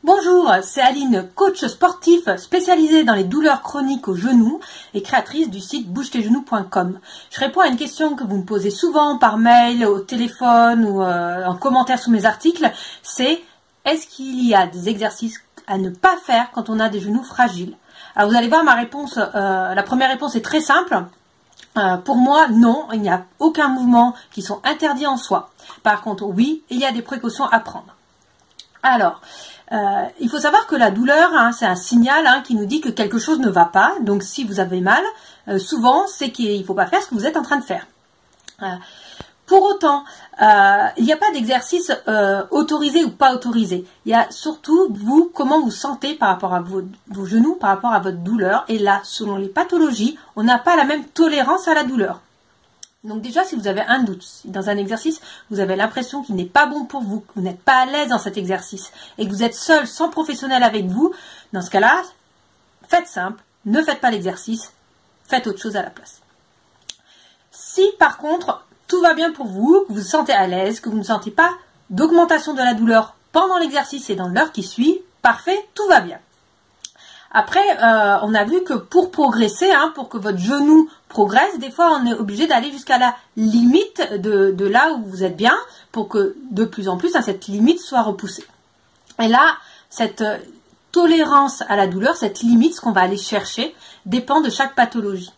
Bonjour, c'est Aline, coach sportif spécialisée dans les douleurs chroniques aux genoux et créatrice du site bougetesgenoux.com. Je réponds à une question que vous me posez souvent par mail, au téléphone ou en commentaire sous mes articles, c'est est-ce qu'il y a des exercices à ne pas faire quand on a des genoux fragiles? Alors vous allez voir ma réponse, la première réponse est très simple. Pour moi, non, il n'y a aucun mouvement qui sont interdits en soi. Par contre, oui, il y a des précautions à prendre. Alors, il faut savoir que la douleur, c'est un signal qui nous dit que quelque chose ne va pas. Donc, si vous avez mal, souvent, c'est qu'il ne faut pas faire ce que vous êtes en train de faire. Pour autant, il n'y a pas d'exercice autorisé ou pas autorisé. Il y a surtout, vous, comment vous sentez par rapport à vos genoux, par rapport à votre douleur. Et là, selon les pathologies, on n'a pas la même tolérance à la douleur. Donc déjà, si vous avez un doute, si dans un exercice, vous avez l'impression qu'il n'est pas bon pour vous, que vous n'êtes pas à l'aise dans cet exercice, et que vous êtes seul, sans professionnel avec vous, dans ce cas-là, faites simple, ne faites pas l'exercice, faites autre chose à la place. Si par contre, tout va bien pour vous, que vous vous sentez à l'aise, que vous ne sentez pas d'augmentation de la douleur pendant l'exercice et dans l'heure qui suit, parfait, tout va bien. Après, on a vu que pour progresser, pour que votre genou progresse, des fois on est obligé d'aller jusqu'à la limite de là où vous êtes bien, pour que de plus en plus cette limite soit repoussée. Et là, cette tolérance à la douleur, cette limite, ce qu'on va aller chercher, dépend de chaque pathologie.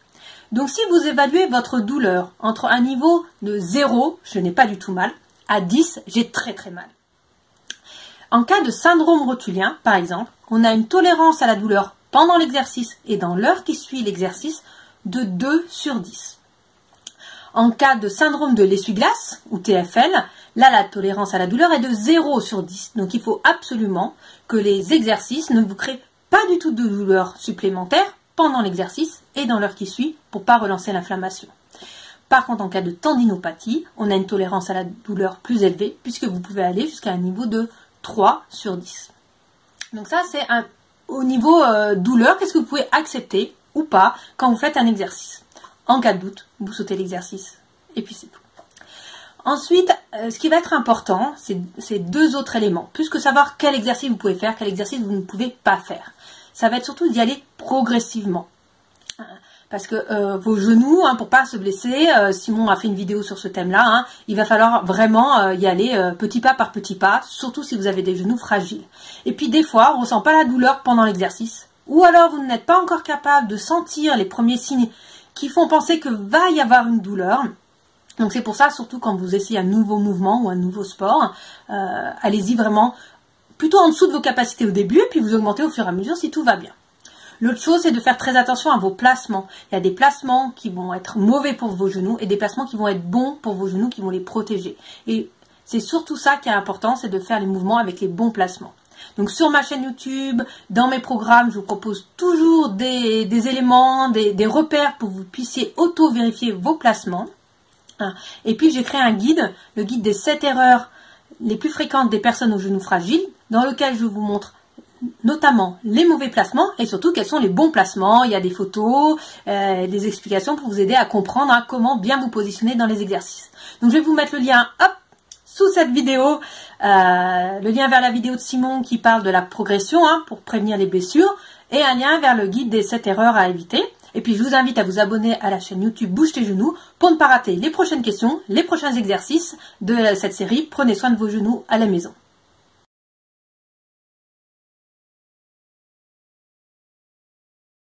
Donc si vous évaluez votre douleur entre un niveau de 0, je n'ai pas du tout mal, à 10, j'ai très très mal. En cas de syndrome rotulien, par exemple, on a une tolérance à la douleur pendant l'exercice et dans l'heure qui suit l'exercice de 2/10. En cas de syndrome de l'essuie-glace, ou TFL, là la tolérance à la douleur est de 0/10. Donc il faut absolument que les exercices ne vous créent pas du tout de douleur supplémentaire pendant l'exercice et dans l'heure qui suit pour ne pas relancer l'inflammation. Par contre, en cas de tendinopathie, on a une tolérance à la douleur plus élevée puisque vous pouvez aller jusqu'à un niveau de 3/10. Donc ça, c'est au niveau douleur, qu'est-ce que vous pouvez accepter ou pas quand vous faites un exercice. En cas de doute, vous sautez l'exercice et puis c'est tout. Ensuite, ce qui va être important, c'est deux autres éléments. Plus que savoir quel exercice vous pouvez faire, quel exercice vous ne pouvez pas faire. Ça va être surtout d'y aller progressivement. Parce que vos genoux, pour pas se blesser, Simon a fait une vidéo sur ce thème-là, il va falloir vraiment y aller petit pas par petit pas, surtout si vous avez des genoux fragiles. Et puis des fois, on ne ressent pas la douleur pendant l'exercice, ou alors vous n'êtes pas encore capable de sentir les premiers signes qui font penser que va y avoir une douleur. Donc c'est pour ça, surtout quand vous essayez un nouveau mouvement ou un nouveau sport, allez-y vraiment plutôt en dessous de vos capacités au début, et puis vous augmentez au fur et à mesure si tout va bien. L'autre chose, c'est de faire très attention à vos placements. Il y a des placements qui vont être mauvais pour vos genoux et des placements qui vont être bons pour vos genoux, qui vont les protéger. Et c'est surtout ça qui est important, c'est de faire les mouvements avec les bons placements. Donc sur ma chaîne YouTube, dans mes programmes, je vous propose toujours des éléments, des repères pour que vous puissiez auto-vérifier vos placements. Et puis j'ai créé un guide, le guide des 7 erreurs les plus fréquentes des personnes aux genoux fragiles, dans lequel je vous montre notamment les mauvais placements et surtout quels sont les bons placements. Il y a des photos, des explications pour vous aider à comprendre comment bien vous positionner dans les exercices. Donc je vais vous mettre le lien sous cette vidéo, le lien vers la vidéo de Simon qui parle de la progression pour prévenir les blessures et un lien vers le guide des 7 erreurs à éviter. Et puis je vous invite à vous abonner à la chaîne YouTube Bouge tes genoux pour ne pas rater les prochaines questions, les prochains exercices de cette série. Prenez soin de vos genoux à la maison.